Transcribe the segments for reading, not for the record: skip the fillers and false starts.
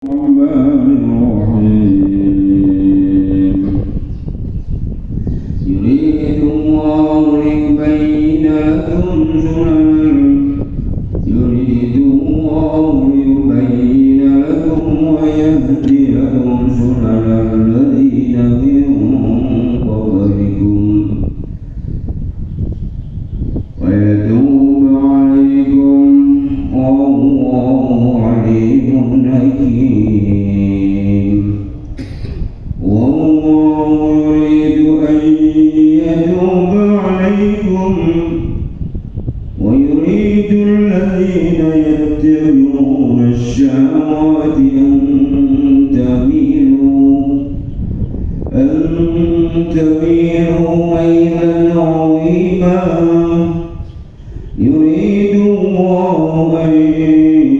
الرحمن الرحيم يريد الله ليبين لكم ويهديكم سنن الذين من قبلكم ويتوب عليكم والله عليم حكيم والله يريد أن يتوب عليكم ويريد الذين يتبعون الشهوات أن تميلوا ميلا عظيما يريد الله أن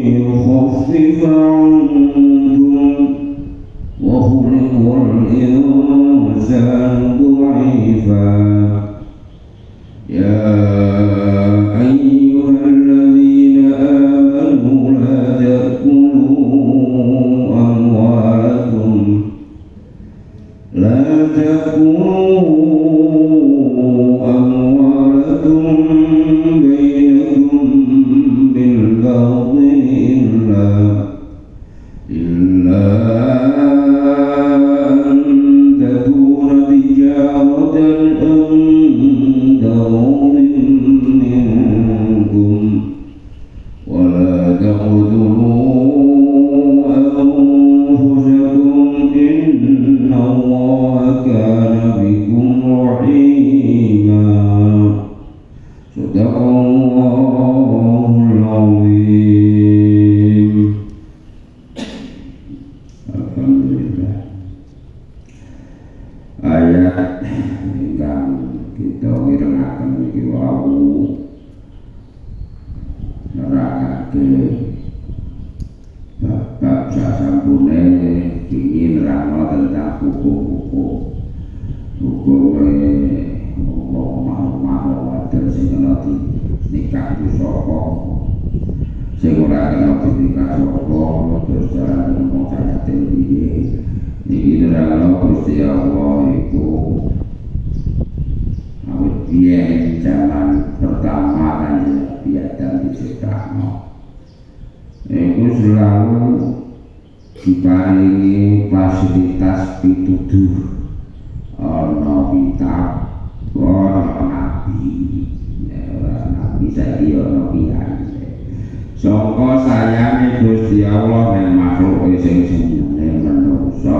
يخفف عنكم وخلق الإنسان ضعيفا يا أيها الذين آمنوا لا تأكلوا أموالكم بينكم بالباطل إلا أن تكون تجارة عن تراض منكم ولا تقتلوا أنفسكم إن الله كان بكم رحيما صدق الله العظيم. Alhamdulillah. Ayat ingkang kita mirengaken iki wau nerangake bab sasampune ingin nerangno tentang hukum-hukum mau wadon sing ana di nikah sapa sing ora ana di nikah sapa terus cara ngomong sayate piye iki nerangno Gusti Allah iku awit biyen zaman pertama kan biadab diciptakno iku selalu diparingi fasilitas pituduh ana kitab ana nabi nabi saiki ana piye sangka sayane Gusti Allah ning makhluk sing jenenge manungsa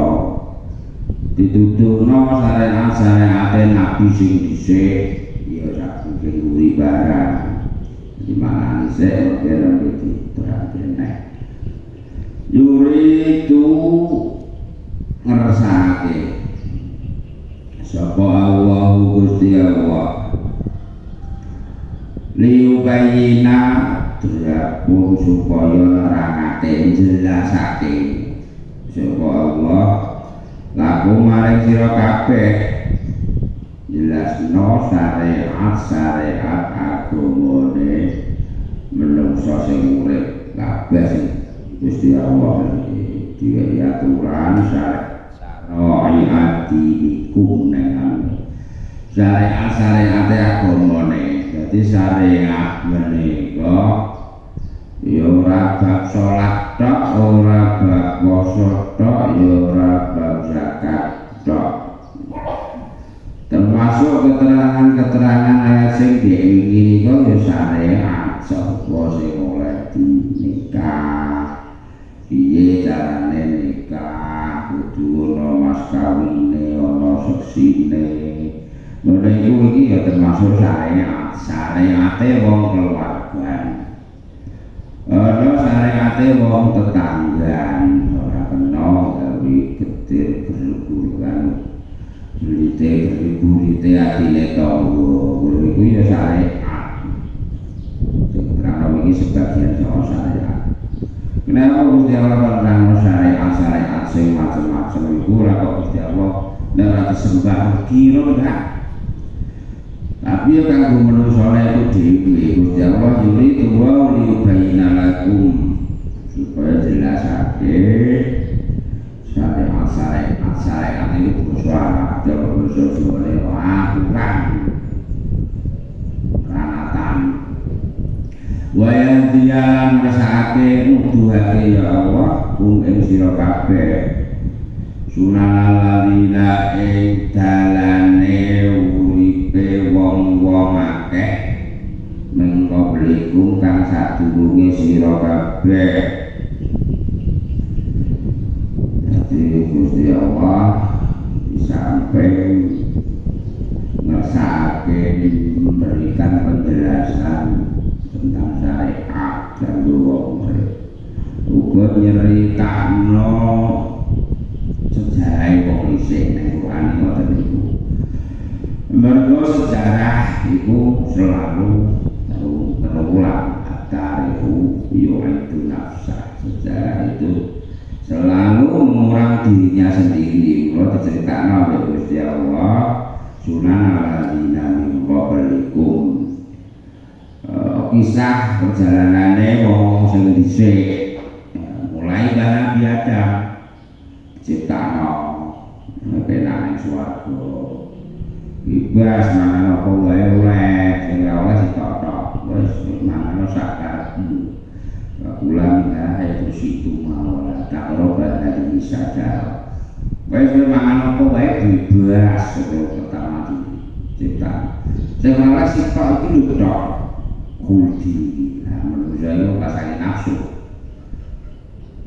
dituduhno syariat nabi sing dhisik ya sak nguri barang di mana sik ora diterangke yuri itu ngersake sapa Allah Gusti Allah liyubayina drapun supaya nerangake jelasake sapa Allah laku maring sira kabeh jelasno syariat agamane menungsa sing urip kabeh Gusti Allah iki aturan syariat dikum nang syariat agamane. Dadi syariat menika ya ora bab salat tok, ora bab puasa tok, ya ora bab zakat tok. Termasuk keterangan-keterangan ayat sing diiringi niku ya syariat sapa sing oleh dinikah piye carane nikah kudu ana mas kawine ana seksine ngono iku iki ya termasuk syariate wong keluarga ana syariate wong tetanggan ora kena gawe getir gerguruan burite atine tanggo ngono iku ya syariat sing terang iki sebagian saka syariat. Kenapa Gusti Allah menerangno syariat sing macam-macam iku ora kok Gusti Allah ora disembah kira enggak. Tapi ya kanggo manungsa itu dhewe Gusti Allah yuri wa liyubayyana lakum supaya jelas jelasake syariat itu basa Arab basa Jawa aturan ranatan wayang tiang ngrasake nuduhake ya Allah ing sira kabeh sunan ladina ing dalane uripe wong-wong akeh mengko blikum kang sadurunge sira kabeh. Jadi Gusti Allah sampai ngersake memberikan penjelasan tentang syariat dan wong uga nyeritakno sejarah wong isih ning Quran ngoten niku. Mergo sejarah itu selalu berulang tarihu yu'idu nafsah. Sejarah itu selalu mengurang dirinya sendiri. Kalau diceritakan oleh Gusti Allah sunan al-ladina min qablikum, kisah perjalanannya wong sing dhisik mulai Nabi Adam ciptakno penane swarga bebas mangan apa wae oleh sing ora oleh ditok-tok wis mangan sakarepmu ulang ya itu situ mau tak roba dari saja wis mangan apa wae bebas pertama dicipta sing ora sitok iki lho tok kulti manusia itu pasane nafsu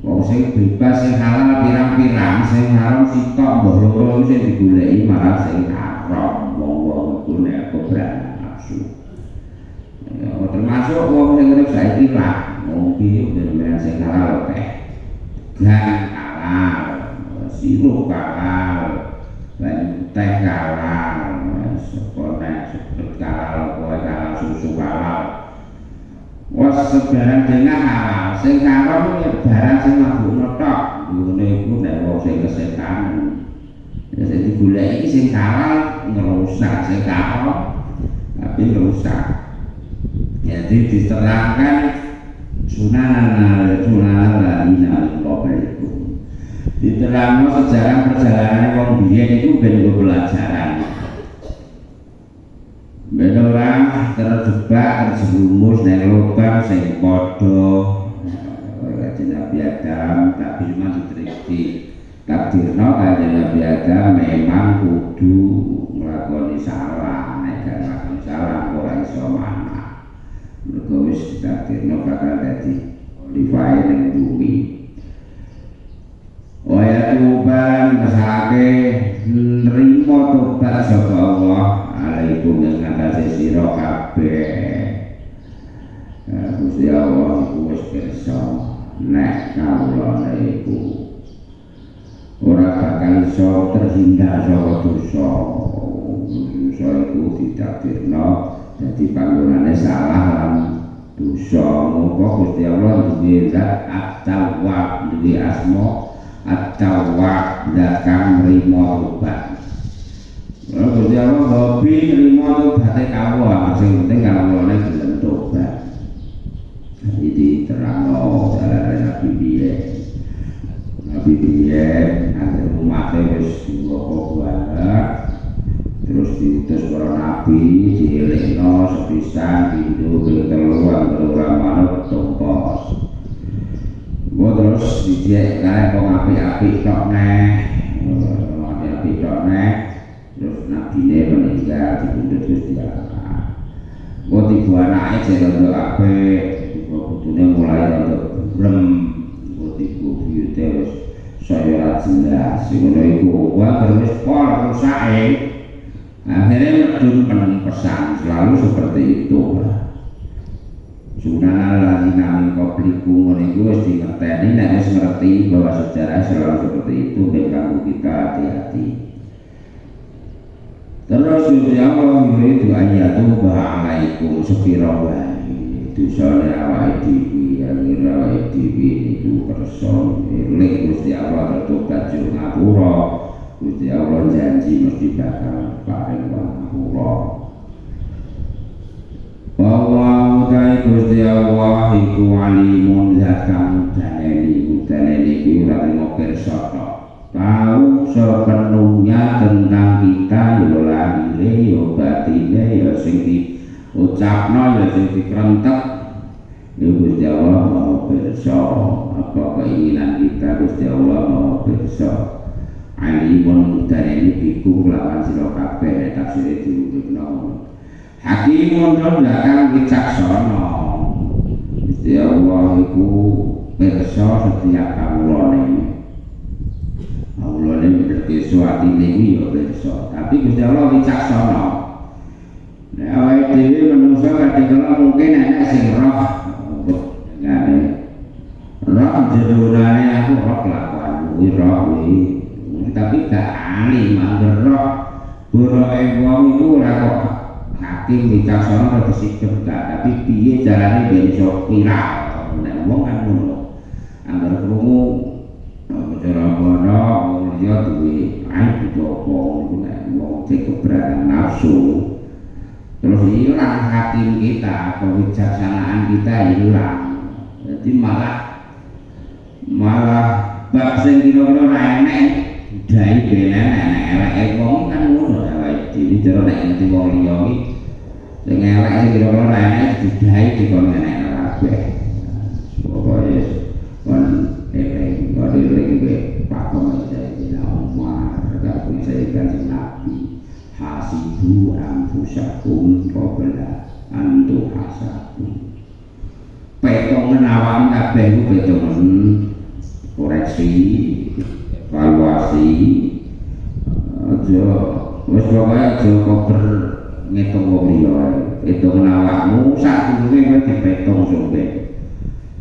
wong sing bebas sing halal pirang-pirang sing haram sitok mbok loro sing digoleki malah sing haram wong-wong iku nek keberan nafsu termasuk wong sing urip saiki lah mungkin bener-bener sing halal teh gang halal sirup halal banyu teh halal sekolah seperti halal kue halal susu halal was sebarang dengan halal sing haram ya barang sing mabukno tok ngene iku nek wong sing kesetan ya sing digoleki sing halal ngerusak sing haram tapi ngerusak jadi diterangkan sunan ladina qablikum diterangno sejarah perjalanan wong biyen iku ben pelajaran ben ora terjebak terjerumus nang lubang sing padha kanjeng Nabi Adam tapi cuma diteliti takdirno kanjeng Nabi Adam memang kudu nglakoni salah nek gak nglakoni salah ora iso manah mergo wis takdirno bakal dadi khalifah ning bumi waya tuban ngesake nrimo tobat saka Allah alaikum yang ngatasi sira kabeh. Gusti Allah iku wis pirsa nek kawula iku ora bakal iso terhindar saka dosa. Dosa iku ditakdirno dadi panggonane salah lan dosa. Muga Gusti Allah duwe zat at-tawwab, duwe asma at-tawwab, zat kang nrimo tobat. Gusti Allah hobi nrimo tobaté kawula, sing penting kawulane gelem tobat. Iki terangno dalane Nabi biyen ada umate wis diwopo banget terus diutus para nabi dielingno sepisan pindho ping telu ora manut tompos. Terus dijek kae kok apik-apik tok neh. Apik-apik tok neh. Terus nabine meninggal dituntut Gusti Allah. Kok tiba anake jek rada apik, kudune mulai rada brem, kok tiba biyute wis saya ora jelas. Ngono iku wae terus pol rusake. Akhirnya medun pesan selalu seperti itu. Sunan al-ladina min qablikum niku wis dingerteni nek wis ngerti bahwa sejarah selalu seperti itu ben kanggo kita hati-hati. Terus Allah yuridu ayatu ba'alaikum sepira wae dosane awake dhewe awake dhewe niku kersa lek Gusti Allah bertobat yo ngapura Gusti Allah janji mesti bakal paring ngapura. Bahwa utai Gusti Allah iku alimun zat kang daneni budaya niki ora trimo pirsa tok. Tahu sepenuhnya tentang kita ya lahire ya batine ya sing diucapno ya sing dikrentek ya Gusti Allah mau pirsa apa keinginan kita Gusti Allah mau pirsa. Alimun dari biku lawan sira kabeh tafsir diwujudno. Hakimun belakang wicaksana. Gusti Allah iku pirsa setiap kawulane. Kawulane ngerti suatine iki ya pirsa, tapi Gusti Allah wicaksana. Nek awake dhewe manungsa kadang-kala mungkin ana sing roh. Ngene. Roh jedurane aku roh kelakuan kuwi roh kuwi. Tapi gak ahli manggerok boroke wong iku ora kok hakim wicaksana ora disikep gak, tapi piye carane ben iso viral nek wong kan ngono angger krungu cara kono wong liya duwe aib jopo iku nek wong sing keberatan nafsu terus hilang hakim kita kewicaksanaan kita hilang jadi malah bab sing kira-kira ora enek dai bener nek eleke wong kan ngono awake dhewe cara nek ngerti wong liya iki sing eleke kira-kira ora enek didai dikon enek kabeh pokoke kon elek ngene iki Pak Komite Umar gak bisa kan Nabi hasibu anfusakum qabla an tuhasabu petong awam kabeh ku petong koreksi evaluasi aja wis pokoke aja koper ngitung wong liya hitung awakmu sak durunge kowe dipetong sampe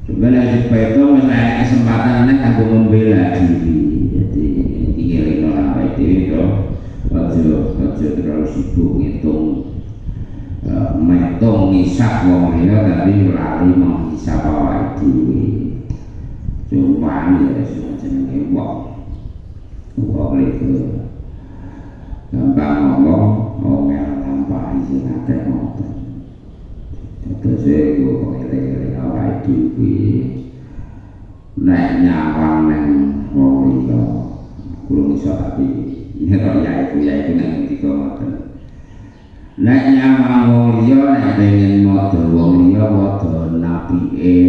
sebenarnya dipetong wis ana kesempatan nek kanggo membela diri jadi iki ngelingno awake dhewe to aja terlalu sibuk ngitung menghitung ngisap wong liya tapi lali menghisap awake dhewe cuma ya jenenge wong itu gampang ngomong tanpa izin akeh ngoten. Terus iku kok elek-elek awake dhewe nek nyawang nang wong liya kulo iso tapi nek ya iku nang ndika ngoten. Nek nyawang wong liya nek pengen modho wong liya modho napike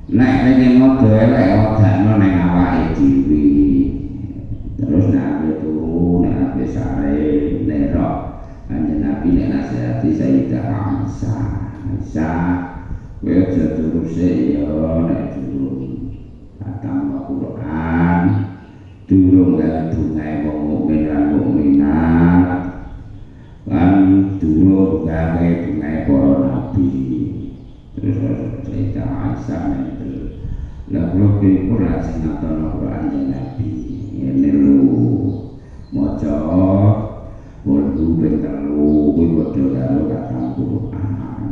nek pengen modho elek modhano ning awake dhewe terus nek turu nek sare nerok kanjeng Nabi nek nasihati Sayyidah Aisyah kowe aja turu sik ya nek durung khatam Al-Qur'an durung gawe bungae wong mukmin lan mukminat lan durung gawe bungae para nabi terus Sayyidah Aisyah lalu kipur langsung nonton Al-Quran yang Nabi ini lu mojo bodoh bertelu bodoh lalu kata Al-Quran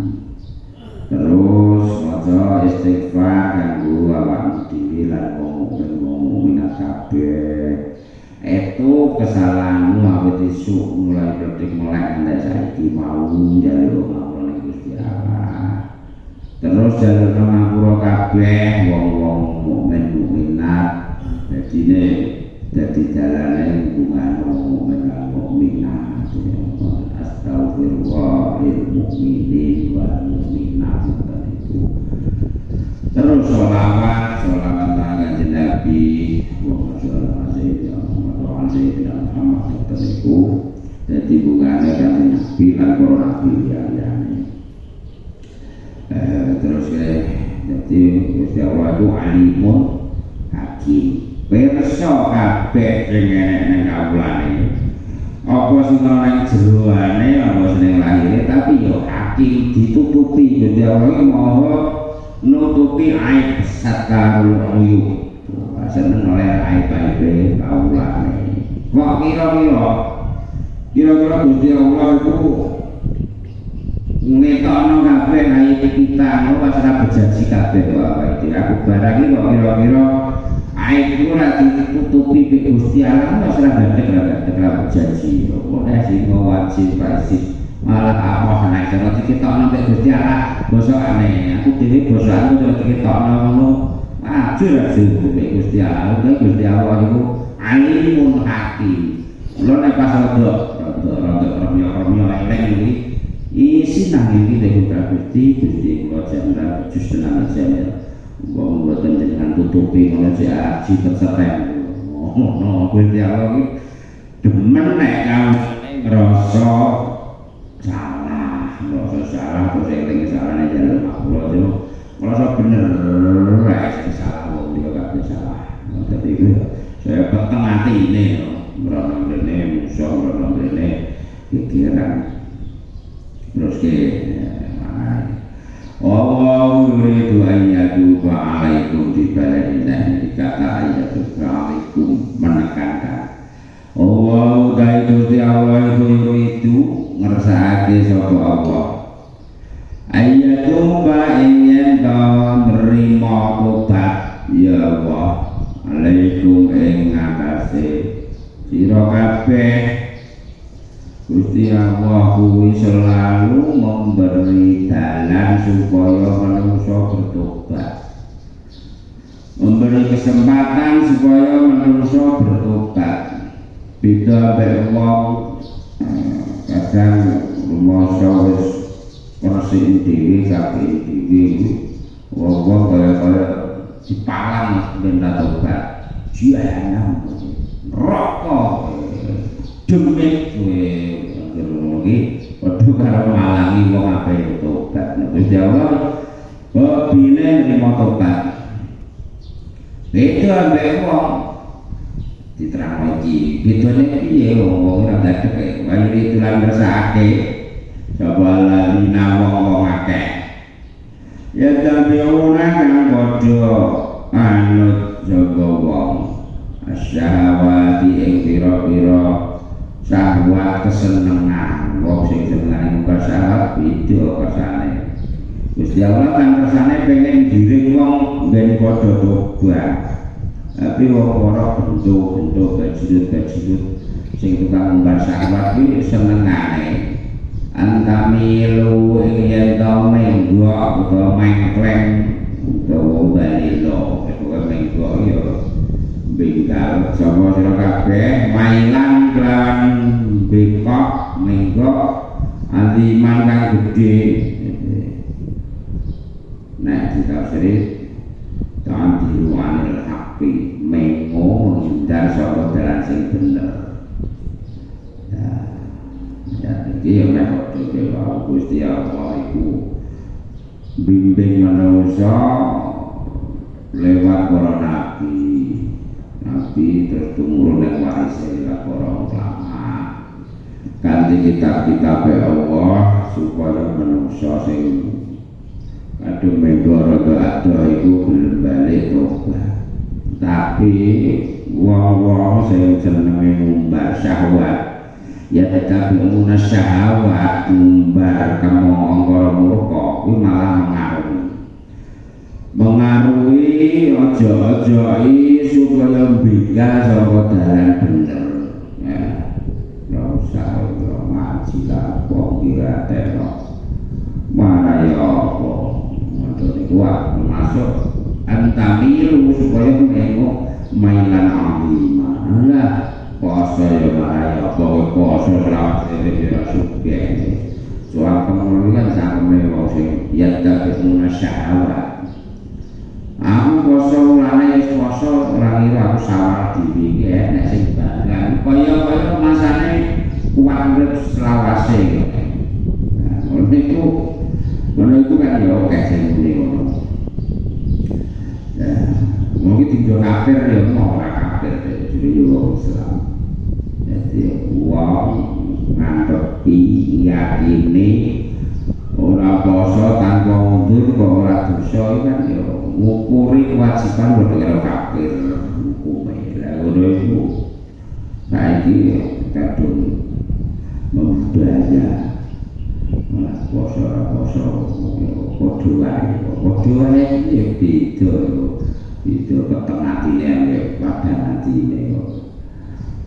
terus mojo istighfar ganggu awak diri lan ngomongin kabeh itu kesalahanmu awet isu mulai detik mulai anda saiki mau jalur ngawur Gusti Allah terus jalur ngapura kabeh wong-wong mukmin mukminat dadi dalane hubungan wong mukmin lan mukminat astagfirullah lil mukminin wal mukminat itu terus sholawat kanjeng Nabi wa sallallahu alaihi Muhammad itu dadi hubungane kanjeng Nabi lan para nabi liyane terus jadi Gusti Allah itu alimun hakim pirsa kabeh sing enek ning kawulane apa sing ana ning jeroane apa sing lahire tapi yo hakim ditutupi Gusti Allah iki maha nutupi aib satarul uyub seneng oleh aib-aibe kawulane kok kira-kira Gusti Allah itu ngetokno kabeh aib kita ngono pas ora berjanji kabeh kok awake dhewe aku barang iki kok kira-kira aib iku ora ditutupi Gusti Allah wis ora berjanji kok nek sing wajib malah apa naik cara diketokno nek Gusti Allah basa aneh aku dhewe basa aku ora diketokno ngono ajur nek Gusti Allah Gusti Allah iku alimun hakim lho nek pas rada remyo elek iki sinang iki nek Gusti kula jenengan justru nang jenengan wong boten jenengan tutupi ngono aji terserem ngono Gusti Allah iki demen nek ngrasa salah terus eling salahne jalan Allah itu merasa bener rek salah wong dia gak salah dadi itu saya peteng atine merono rene musuh merono rene pikiran terus ke Allah yuridu ayyatuba alaikum di baladina dikata ayyatuba alaikum menekankan Allah Gusti Allah itu ngersakake sapa Allah ayyatuba ing to nrimo tobat ya Allah alaikum ing ngatasé sira kabeh Gusti Allah kuwi selalu memberi dalan supaya manusia bertobat memberi kesempatan supaya manusia bertobat beda mek wong kadang rumangsa wis persi dhewe kabeh dhewe wong kaya dipalang ben tobat jiana rokok demit kowe ngerti padha karo malangi wong ape tobat nek Gusti Allah bine nrimo tobat beda mek wong diterang iki bedane piye wong ora dadek wae iki lan ngersakake sapa lalina wong akeh ya tapi ora kang padha anut sapa wong asyahawati ing pira-pira syahwat kesenengan wong sing seneng muka syahwat beda kersane Gusti Allah kan kersane pengen diring wong ben padha tobat tapi wong-wong bentuk bajut sing tukang ngumbar syahwat kuwi senengane antamilu ing yen to menggo utawa mengkleng utawa balilo utawa menggo ya bengkal sapa sira kabeh mailan lan bengkok menggo aliman kang gedhe nek ditafsiri kan diruanil haqqi mengo menghindar saka dalan sing bener ya iki yo nek padha Gusti Allah iku bimbing manusia lewat para nabi terus tumurun yang waris lewat para ulama kanthi kitab-kitab Allah supaya manusia sing kadung menggoro ado iku gelem balik tobat tapi wong-wong sing senenge ngumbar syahwat ya tetapi munas syahwat ngumbar kamu angkara murka kuwi malah mengaruhi ojo-ojoi supaya mbingah saka dalan bener ya ora usah ngaji lah kok kira teno mana ya apa ngono niku masuk antamilu supaya nengok mainan alimah lah poso ya maraya apa poso selawat ya suke soal kemudian kan sampe wong sing ya tak syahwat aku poso mulane wis poso ora ngira aku sawar dhewe iki nek sing barang kaya masane kuat urip selawase nah ngono itu kan ya oke sing ngono ya mungkin tinggal kafir ya mau ora kafir jadi yo Islam jadi uang ngantepi yakini ora poso tanpa mundur kok ora dosa kan ya ngukuri kewajiban padha karo kafir hukume lha ngono iku saiki kadung membudaya malah poso ora poso padha wae iki beda keteng atine ya padha atine kok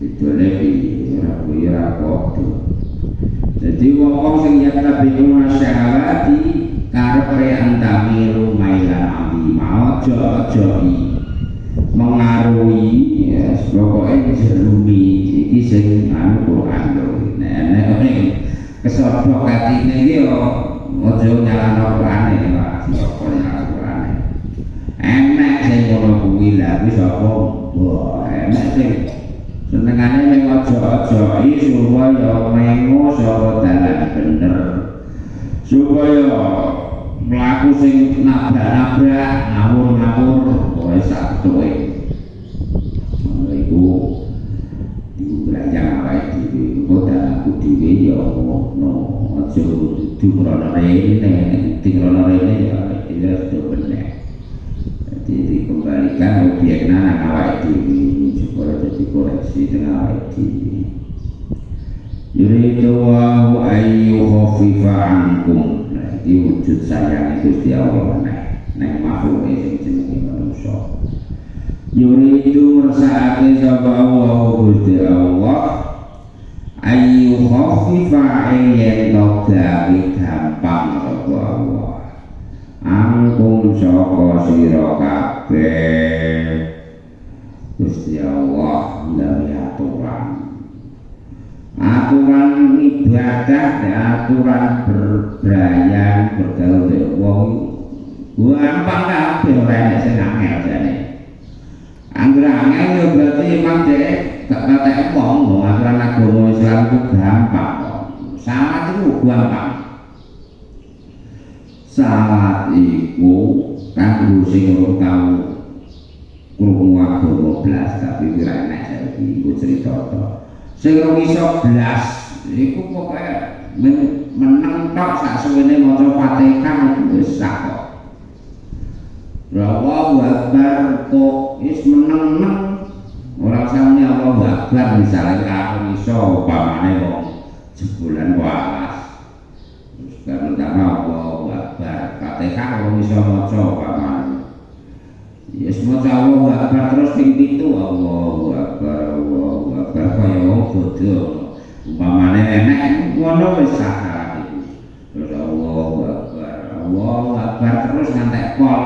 itu lebih ora padha Jadi wong sing yattabi'una syahawati karepe antamilu mailan azima aja mengaruhi ya pokoke jerumi iki sing anu Quran lho. Nek kesodok atine iki yo aja nyalano Qurane Pak, sapa nyalano Qurane. Enek sing ngono kuwi lha wis apa? Wah, enek sing senengane ning aja-aja iki supaya mengo saka dalan bener. Supaya mlaku sing nabrak-nabrak, ngawur-ngawur kowe sak tuwe. Iku diulayang awake dhewe, kok aku dhewe ya ngono. Aja dikrana rene, dikrana rene ya iki sudah bener. Jadi dikembalikan objeknya nang awake dhewe supaya jadi koreksi dengan awake dhewe. Yuridu wa ayyu khafifa ankum. Nah, iki wujud sayang Gusti Allah nek makhluk sing jenenge manusa. Yuridu mersakake sapa Allah Gusti Allah ayyu khafifa yen gawe gampang sapa Allah. Angkum saka sira kabeh Gusti Allah gawe aturan ibadah dan aturan berbayang bergaul dengan wong gampang kabeh ora enek sing angel jane. Angger angel yo berarti memang dhek gak patek wong aturan agama Islam itu gampang kok. Salat itu gampang. Salat iku kanggo sing ora tau krungu agama blas tapi ora enek saiki iku cerita to. Sing iso blas iku pokoke meneng tok sak suwene maca Fatihah iku wis sak kok. Allahu Akbar kok wis meneng ora sampe Allahu Akbar misale karo iso upamane wong jebolan waras. Terus karo Allahu Akbar Fatihah wong iso maca upamane. Ya semua Allahu Akbar terus ping 7 Allahu Akbar kaya wong bodho umpamane enek ngono wis salah iki terus Allahu Akbar terus ngantek pol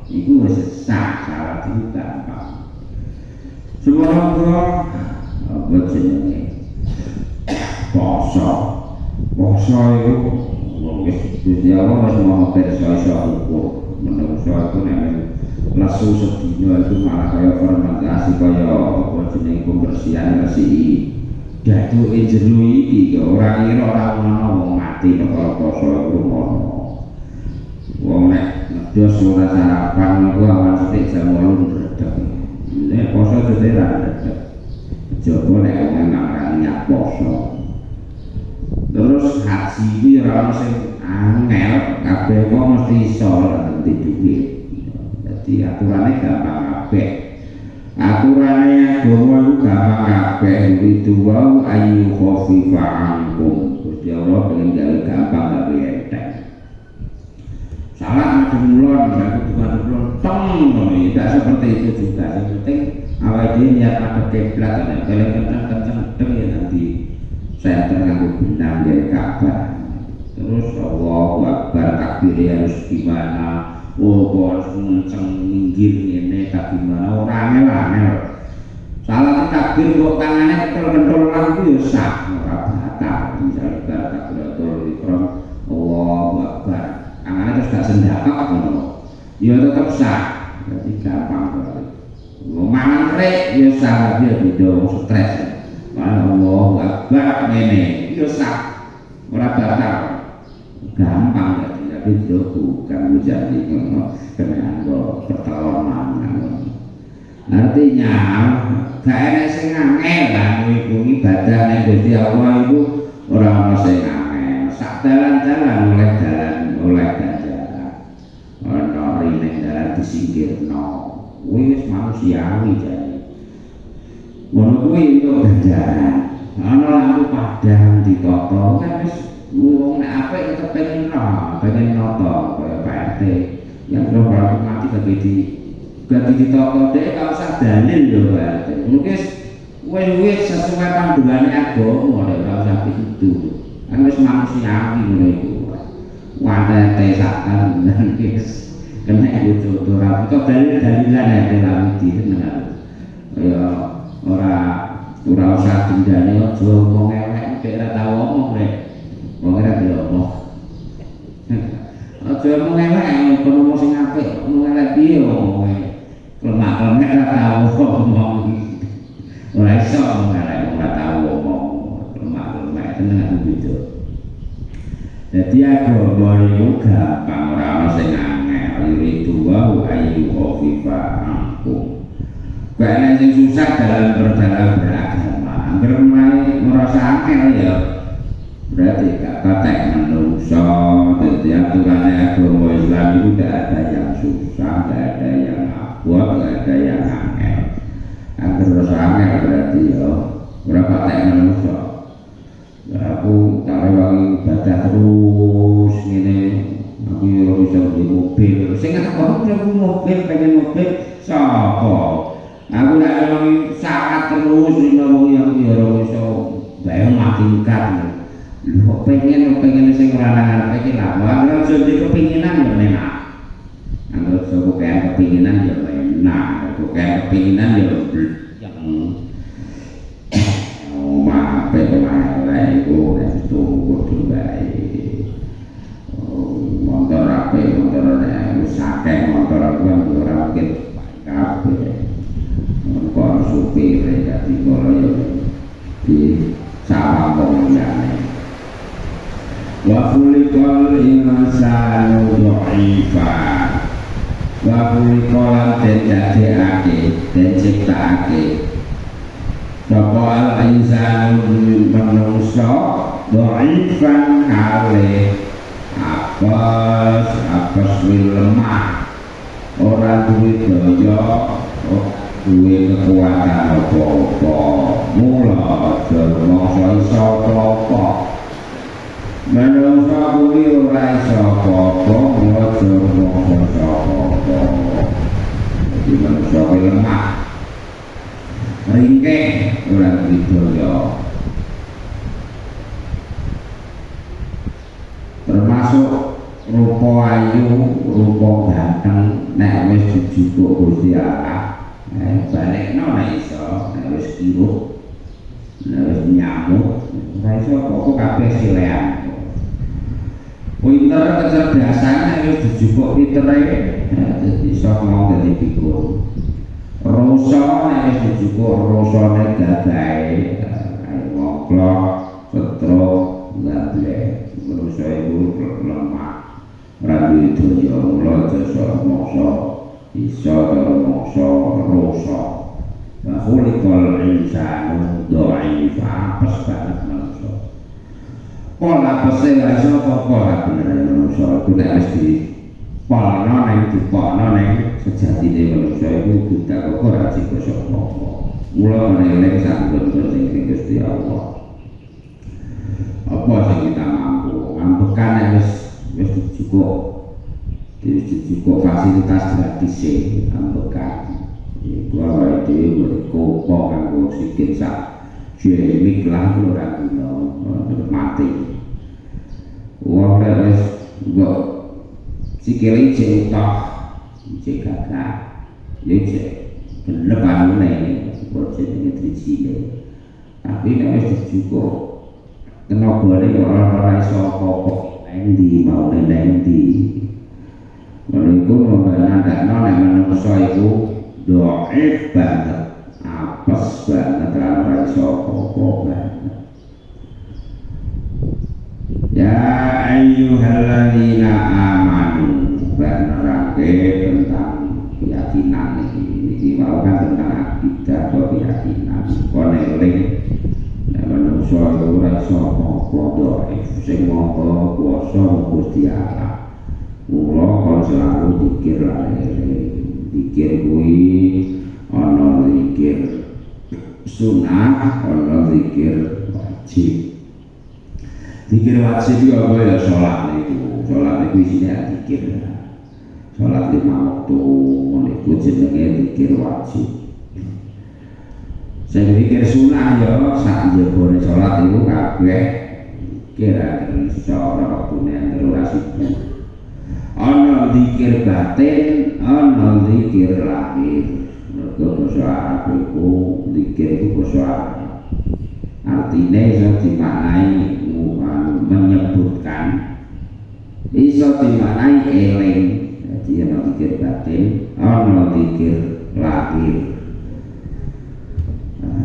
iku wis salah itu gampang subhanallah apa jenenge poso iku wis Gusti Allah wis mau perso ukur menungso iku nek lasu sedina itu malah kaya fermentasi kaya apa jenenge pembersihan resi daduke jero iki ora kira ora ono wong mati perkara poso iku ono wong nek ngedos ora sarapan iku awan sithik jam 8 redeg nek poso dhewe ra redeg coba nek wong nang poso terus haji iki ora ono sing angel kabeh kok mesti iso nanti duwe. Jadi aturannya gampang kabeh. Aturannya agama itu gampang kabeh. Itu wau ayu khafifa ankum. Gusti Allah pengen gawe gampang gawe enteng. Salah macam mulon, bukan tong, tidak seperti itu juga. Yang penting awal dia niat ada kiblat, kalau kencang ya nanti saya teranggung bintang dari Ka'bah. Terus Allahu Akbar takbirnya harus gimana? Harus menceng minggir ini tak gimana? Orangnya lah, salah takbir kok tangannya kental-kental lagi ya sah, ora batal. Misalnya takbiratul ihram Allahu Akbar, tangannya terus gak sendakap ngono. Ya tetap sah, jadi gampang banget. Mangan rek ya sah dia beda stres. Allahu Akbar ngene, ya sah. Ora batal. Gampang ya, tapi itu bukan menjadi kenapa pertolongan. Artinya gak enak sing angel lah iku ibadah ning Gusti Allah iku ora ana sing angel. Sak dalan-dalan oleh ganjaran. Ana rene dalan disingkirno. Wis manusiawi jane. Ngono kuwi itu ganjaran. Ana lampu padang ditata kan wis wong nek apik tetep pengen nonton kaya Pak RT yang belum pernah mati ganti ditoko deh kalau usah dalil lho Pak RT. Wis sesuai panduane agama ora usah itu. kan wis manusiawi ngono iku wate sakar dan wis kena itu ora kok dalilan ya terawiti tenan ya ora usah dendane aja ngomong elek nek ora tau omong rek wong ora diomong aja ngomong elek ngomong sing apik ngomong elek piye ngomong lemak-lemek ora tau ngomong ora iso ngomong elek ora tau ngomong lemak-lemek tenan aku gitu. Jadi agama itu gampang ora ana sing angel itu wa ayu khofifa aku. Kaya sing susah dalam beragama. Angger merasa angel ya. Berarti gak patek menungso. Jadi aturan agama Islam itu tidak ada yang susah, tidak ada yang abot, tidak ada yang angel. Angger merasa angel berarti ya ora patek menungso. Aku tak rewangi ibadah terus ngene aku ora bisa beli mobil sing aku mobil pengen mobil sapa aku tak rewangi saat terus ngomong yang ora iso bae matingkat lho pengen sing lanang iki lah ora iso kepinginan ya enak anggo sok kepinginan ya enak kok kepinginan ya yang itu kudu baik motor apa motornya sakit motor aku yang orang mungkin kabeh motor supir jadi kalau ya di sawah pemudanya wa kulikol insanu do'ifa wa kulikolan dan jadiake dan ciptaake sapa al-insan manungsa dhaifan kale apes lemah ora duwe daya duwe kekuatan apa-apa mula mangsa iso apa manungsa kuwi ora iso apa-apa mula mangsa apa-apa jadi manungsa lemah ringkeh ora didaya termasuk rupa ayu rupa ganteng nek wis dijupuk Gusti Allah balekno nek iso nek wis kiruk nek wis nyamuk ora iso apa kabeh silean pinter kecerdasan nek wis dijupuk pintere dadi iso mau dadi pikun rosa nek wis dijupuk rosane gagahe ngoklok setro ngablek manusia itu lemah rabi itu ya Allah jasa moksa iso karo moksa rosa wa khuliqal insanu dha'ifa apes banget manusia pola apese gak iso apa-apa bener manusia itu nek wis di palana ning dipana ning sejatine manusia itu kita kok ora cek sapa mula menelek sampun sing Gusti Allah apa sing kita mampu ambekan wis cukup fasilitas gratis ambekan iku awake dhewe kok kanggo sikil sak jemik lah ora guna mati wong wis kok sikile cek tok cek gagah ya cek gelem anune kok jenenge driji tapi nek wis cukup tenagane ora iso apa-apa endi mau endi meniku membandakno nek manungsa iku dhaif banget apes banget ora iso apa-apa banget ya ayyuhalladzina amanu benerake tentang keyakinan iki mau kan tentang akidah atau keyakinan koneling manusia itu ora iso apa-apa dhaif sing mongko kuwasa Gusti Allah mula kon selalu dikir dikir kuwi ana zikir sunah ana zikir wajib zikir wajib iki apa ya salat niku isine zikir salat 5 waktu niku jenenge zikir wajib sing zikir sunah ya sak jebone salat iku kabeh kira cara waktune angger ora sibuk. Ana zikir batin, ana zikir lahir. Mergo basa Arab iku zikir iku basa Arab. Artine iso dimaknai menyebutkan, iso dimaknai eling. Jadi ana zikir batin, ana zikir lahir.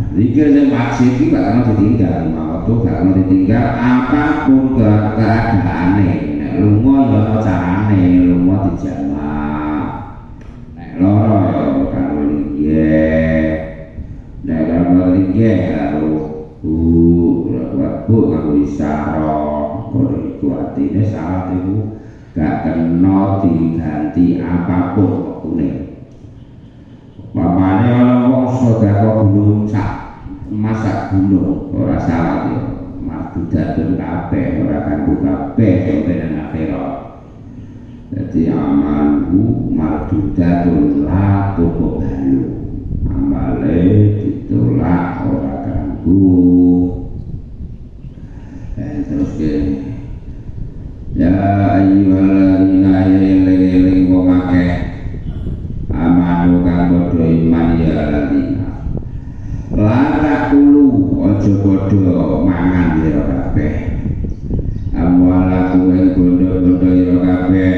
Zikir yang maksud itu gak akan ditinggal, waktu gak akan ditinggal apapun keadaannya. Nek lunga ya ana carane, lunga dijamak. Nek loro ya karo linggih. Nek karo linggih karo bu kanggo isyarah. Ora iku artine salat iku gak kena diganti apapun waktune. Pamane ana wong sedekah gunung sak masak gunung ora salah ya mardudatun kabeh ora kanggo kabeh sampeyan akhirat. Dadi amalku mardudatun la tuqbalu, amale ditolak ora kanggo. Terus ya ayyuhalladzina eling-eling wong akeh amanu kang padha iman ya ladina la takulu aja padha mangan sira kabeh amwalaku ing bondo-bondo sira kabeh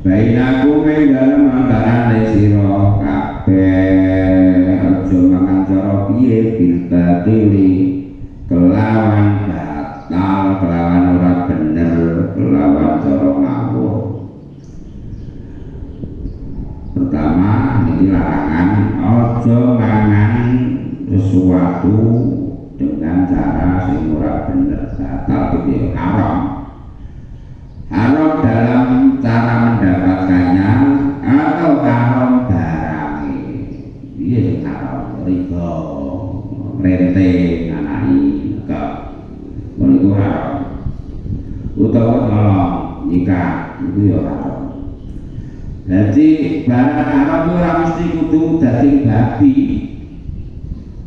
bainaku ing dalem antarane sira kabeh aja mangan cara piye bilbatili kelawan batal kelawan ora bener kelawan cara ngawur. Pertama, ini larangan ojo mangan sesuatu dengan cara sing ora bener, batal itu haram. Haram dalam cara mendapatkannya atau haram barangnya. Iya sing haram, riba, rente, nganai, itu haram. Utawa nyolong, nikah, itu ya haram. Jadi barang haram itu orang mesti kudu daging babi,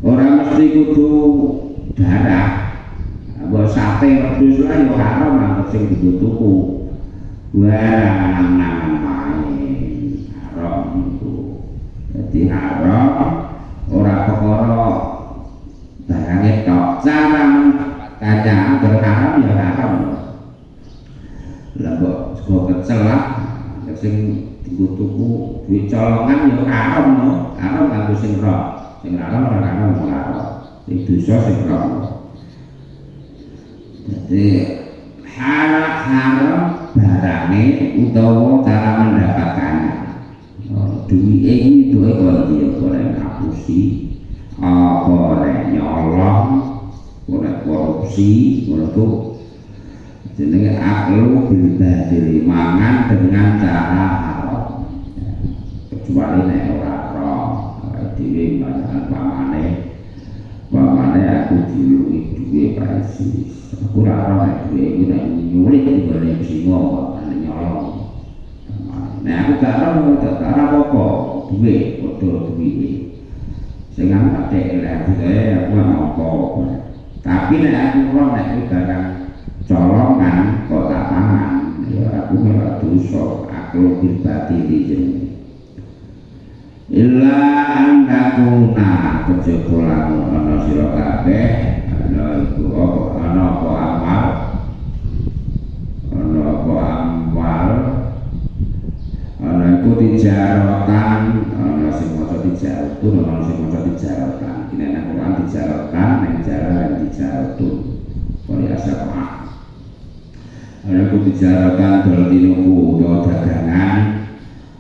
orang mesti kudu darah. Buat sate wedhus lah yo haram lah sing dituku. Barang nang main haram itu. Jadi haram orang perkara barangnya tok, cara mendapatkannya berharam ya haram. Lah kok sego kecel lah sing tuku duit colongan ya haram no, haram kanggo sing roh, sing haram ora haram sing dosa sing roh. Jadi haram barangnya utawa cara mendapatkannya. Duit ini duit kalau dia boleh ngapusi, boleh nyolong, boleh korupsi, boleh tuh. Jenenge aklu bilbadil mangan dengan cara haram. Kecuali nek ora roh, dhewe banyakan pamane aku dilungi duwe persis. Aku ora roh nek duwe iki nek nyulik digone singa kok nyolong. Nek aku gak roh tak apa-apa, duwe padha duwe. Sing tak elek aku apa. Tapi nek aku roh nek barang colongan kok tak pangan ya aku ora dosa aku bilbatili jenenge illa andakuna kejaba lamun ana sira kabeh ana iku ana apa amal ana iku dijaratan ana sing maca dijaratun ana sing maca dijaratan kene nang Quran dijaratan ning jaran dijaratun kaya asap aku dijaratan berdinuku do dagangan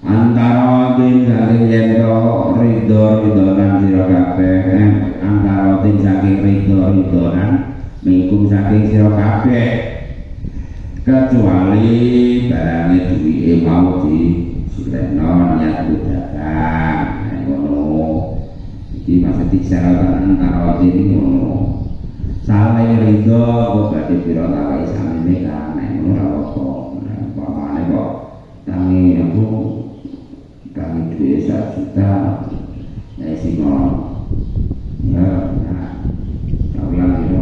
antara din saking yendo ridho-ridhonan sira kabeh antara din saking ridho-ridhonan mingkum saking sira kabeh kecuali barangnya duwike mau di sileno niat dagang ngono iki maksud dijaratan antara din ngono saling ridho kok badhe pira tawae samene kan ora apa pamane kok tangi aku tangi duwe 1 juta nek sing ya nah kawulan itu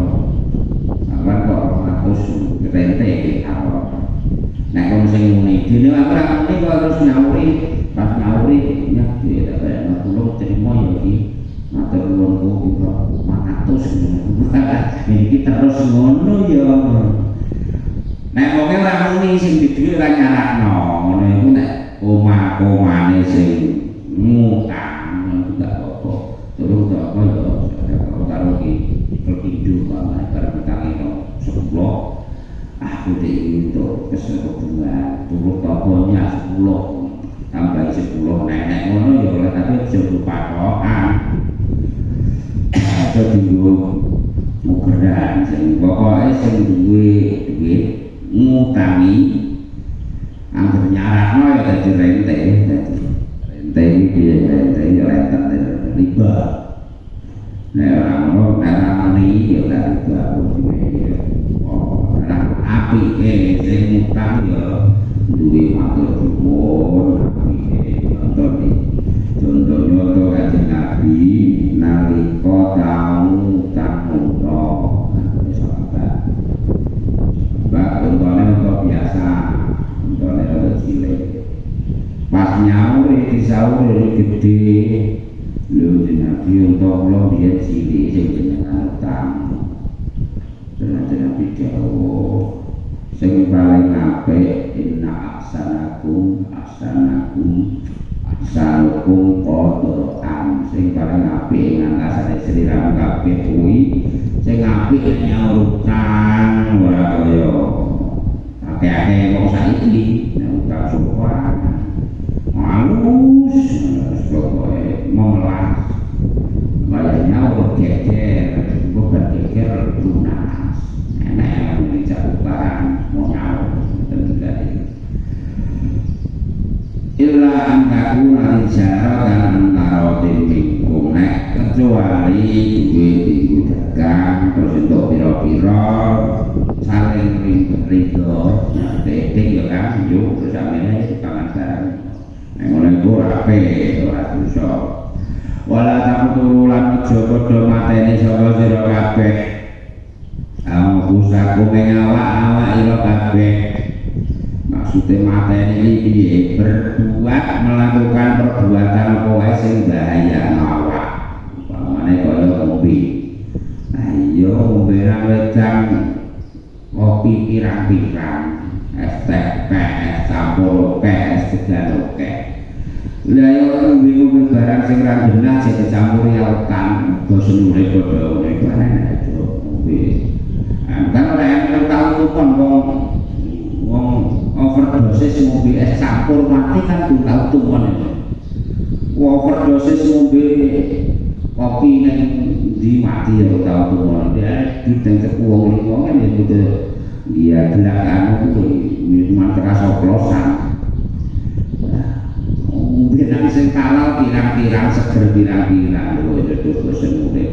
sampean kok iki terus ngono ya. Nek wong ora muni sing diduwe ora nyarakno, ngono iku nek omah-omane sing ngutang gak apa-apa. Terus apa ya karo iki perpindu mamae karo utangno 10. Aku untuk keseluruhan turut tokonya 10 tambah 10 nenek ngono ya oleh tapi aja lupa tokan aja dinggo mugeran sing pokoke sing duwe duit ngutangi angger nyarakno ya dadi rente iki rente ya rente riba nek ora ngono nek ora muni ya ora riba apike sing ngutang ya duwe matur suwun apike contohnya to kanjeng Nabi nalika tau utang sahabat untane untuk biasa untane rada cilik pas nyaur disaur gede lho Nabi untuk kula biyen cilik sing jenengan utang Nabi jauh sing paling apik inna ahsanakum qadran sing paling apik ngantasane sliramu kabeh kuwi sing apik nyaur utang ora kaya akeh-akeh wong saiki utang sopan halus pokoke memelas bayar nyaur geger bukan geger lunas enak mencari barang mau nyawa tentulah illa antakuna isyara dan antara timingkum nek kecuali duit dagang terus untuk piro-piro saling rindu dating ya kan yuk terus akhirnya itu tangan barang nek mulai itu rapi ora dosa wala takuturulan ojo-ojo mateni sapa sira kabeh usahaku mengawak ilo kabeh maksudnya materi ini berbuat melakukan perbuatan apa sing bahaya awak umpamane kaya kopi ayo ngombe wedang kopi pirang-pirang es teh es campur es segala lha yo ngombe barang sing ra benar sing dicampuri autan bosen urip padha urip ngombe kan ora enak tahu tuh wong overdosis ngombe es campur mati kan tahu tuh overdosis ngombe kopi ning di mati ya tahu tuh ya diteng wong wong kan ya kudu dia belakang itu minuman keras oplosan ngombe sing halal pirang-pirang seger pirang-pirang lho itu bosen urip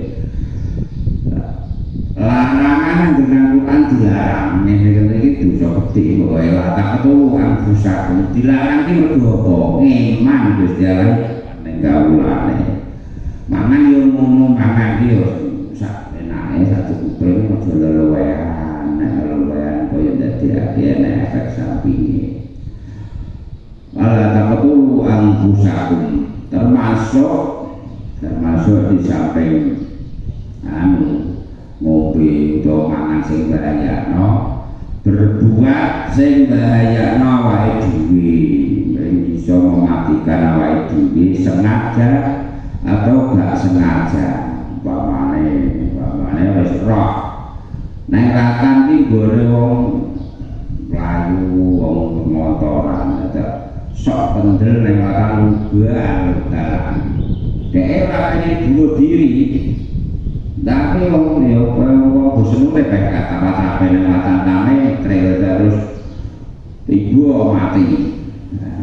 larangan dengan Quran dilarang ini dosa gede pokoknya latak itu angkusakum dilarang ini mergo apa ngeman Gusti Allah ning kawulane mangan yo ngono mangan yo sak enake satu kuping aja lelewean nek lelewean koyo dadi akeh efek sampinge wala taqtu angkusakum termasuk di samping ngombe utawa mangan sing bahayano berbuat sing bahayano awake dhewe bisa mematikan awake dhewe sengaja atau gak sengaja umpamane wis roh nek rakan iki gore wong mlayu wong motoran sok kendel nek rakan ugal dalan dhek ora pengen bunuh diri tapi wong yo wong bosen urip kata-kata nang watane trek terus ibu mati.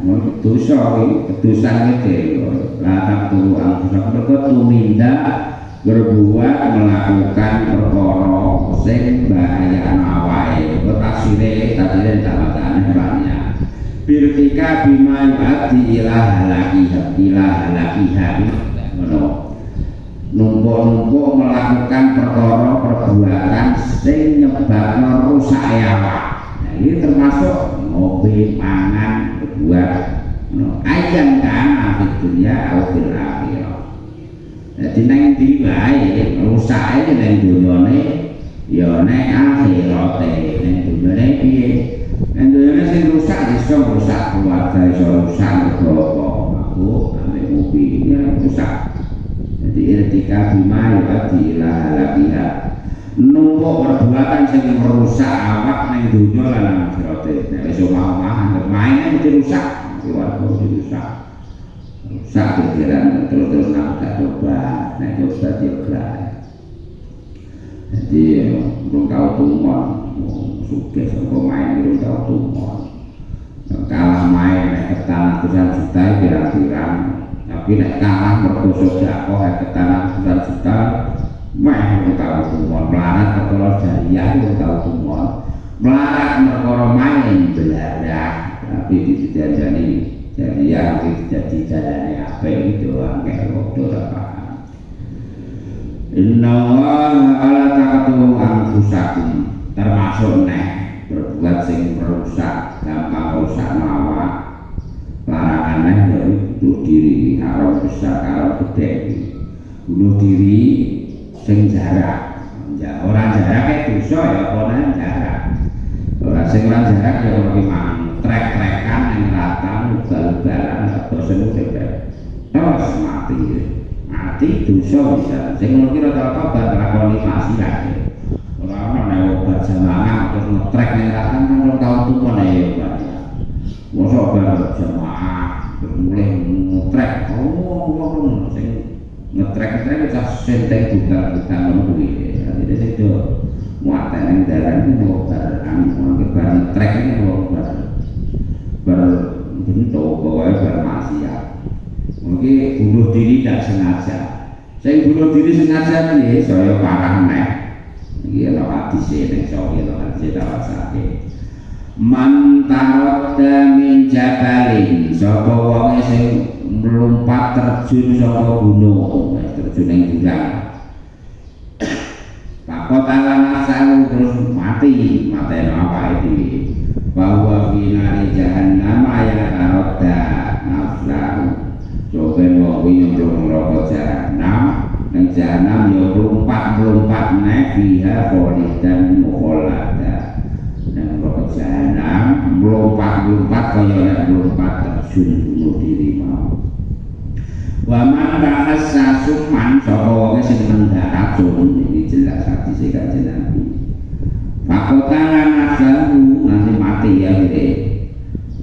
Mun dosa iki kedosan iki latak turu angsa tuminda berbuat melakukan perkara sing bahaya awake tasire tamatane banyak birtika bima yati ilah lakiha ngono numpuk-numpuk melakukan perbuatan sing nyebabno rusak awak. Nah, ini termasuk ngombe mangan berbuat ayam kan apik dunia au fil akhirah. Dadi nang ndi wae rusake ning dunyane ya nek akhirate ning dunyane piye ning dunyane sing rusak iso rusak keluarga iso rusak mergo aku ambek mobil ya rusak jadi etika bima yati ila labiha numpuk perbuatan sing merusak awak ning dunya lan akhirate nek iso mau-mau main mesti rusak keluarga mesti rusak rusak pikiran terus nak coba nek coba dia jadi belum tahu tumon sukses atau main belum tahu tumon kalah main naik ke tanah besar juta kira-kira tapi naik kalah berkhusus jago naik ke tanah besar juta main belum tahu tumon melarat perkara jariah belum tahu tumon melarat perkara main belajar tapi dijajani jariah jadi jalannya apa itu angkat waktu apa Inna Allah ala taqatu anfusakum termasuk neh berbuat sing merusak gampang rusak mawa larangan neh ya bunuh diri haram besar haram gede bunuh diri sing jarak orang jarak itu dosa ya apa jarak orang sing ora jarak ya ora mang trek-trekan yang rata ugal-ugalan atau semu terus mati dosa bisa sing ngono ki rata-rata bar lakoni maksiat ora ana nek obat jamaah terus ngetrek ning ratan kan ora tau tumpone ya obat mosok bar jamaah mulai ngetrek ngono sing ngetrek-ngetrek wis senteng bukan ngono kuwi dadi sing do muatan ning dalan ki obat anu bar ngetrek iki bar bentuk bawae bar maksiat mungkin bunuh diri tidak sengaja. Saya bunuh diri sengaja nih, saya parah nih. Ini lo hadis ini, saya lo hadis tahu sakit. Mantarot min jabalin, sapa wonge sing melompat terjun saka gunung, terjun ning jurang. Pakotala nasalu terus mati apa iki? Bahwa finari jahannam ya tarodda nafsu. Coben wong nyemplung neraka jahanam nang jahanam ya melompat nek biha kholidan mukhalada nang neraka jahanam melompat kaya nek melompat terjun bunuh diri mau wa man bahasa suman sapa wong sing mendarat iki jelas hadis Kanjeng Nabi pakotangan asalu nanti mati ya iki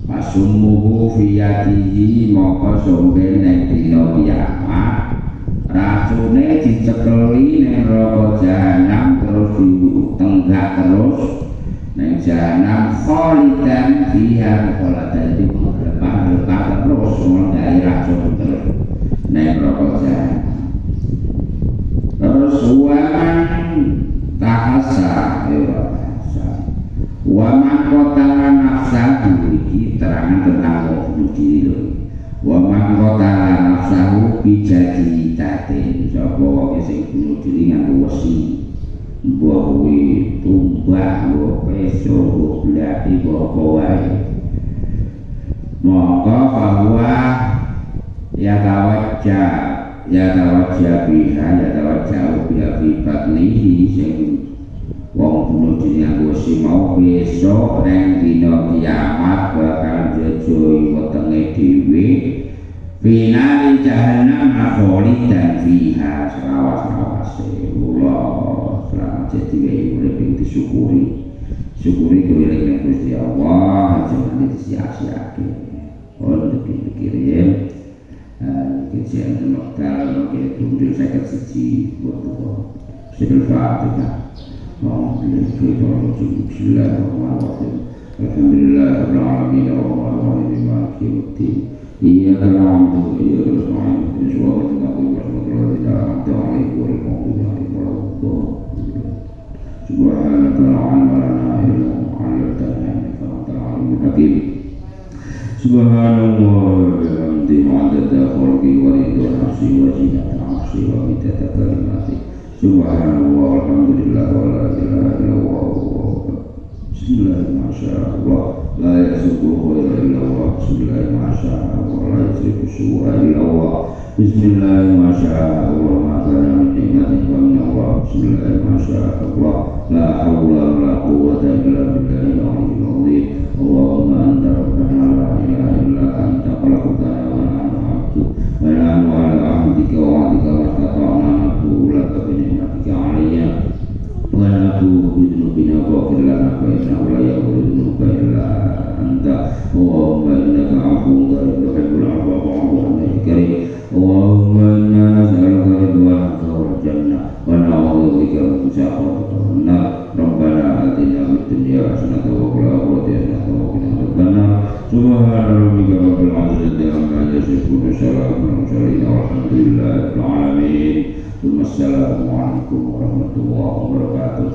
Pasumuhu fiyatihi moko sombe nek dina kiamat racune dicekeli ning neraka jahanam terus ditenggak terus ning jahanam kholidan fiha kholadan di lepas terus dari racun terus ning neraka jahanam terus waman tahasa waman kotala nafsahu iki terangan tentang bunuh diri lho waman kotala nafsahu bijadi tatin sapa wong sing bunuh diri nganggo wesi mbok kuwi tumbak mbok peso mbok blati mbok wae maka bahwa ya tawajjah biha fi batnihi sing wong bunuh diri nganggo si mau besok neng dina kiamat bakal jejoi wetenge dhewe finali jahanam kholidan fiha selawas-lawase Allah selamat jadi urip ing disyukuri kuwi ning Gusti Allah jangan disia-siake untuk dikirim kajian lokal ke Tunggal 51 buat Al-Fatihah Bismillahirrahmanirrahim. Alhamdulillahirrahmanirrahim. Ar-Rahmanir Maliki Yawmiddin. Iyyaka na'budu wa iyyaka nasta'in. Ihdinas siratal mustaqim. Subhanaka la ilma lana illa ma 'allamtana innaka antal alimul hakim. Subhanallah wa bihamdihi 'adada khalqihi wa ridha nafsi wa zinata 'arsyi wa midada kalimatihi. Subhanallah alhamdulillah wa la ilaha illallah bismillah masyaallah la yasukul khaira illallah bismillah masyaallah la yasukul su'a illallah bismillah masyaallah ma kana min nikmatin wa min Allah Bismillahirrahmanirrahim. La haula wa la quwwata illa billahil aliyyil azim. Allahumma anta rabbana la ilaha illa anta khalaqtana wa nahnu abduka wa nahnu ala ahdika wa wa'dika wa istata'na nabdu laka bi ni'matika 'alaina wa natubu bi dhunubina waghfir lana fa innahu la yaghfiru dhunuba illa anta. Allahumma innaka 'afuwwun tuhibbul 'afwa fa'fu 'anna ya karim. Allahumma inna nas'aluka ridwanaka wal jannah wa na'udzu bika min sakhatika wan nar. Rabbana atina fid dunya hasanatan wa fil akhirati hasanatan wa qina adzabannar. Subhana rabbika rabbil 'izzati 'amma yasifun wa salamun 'alal mursalin walhamdulillahi rabbil alamin. Wassalamu alaikum warahmatullahi wabarakatuh.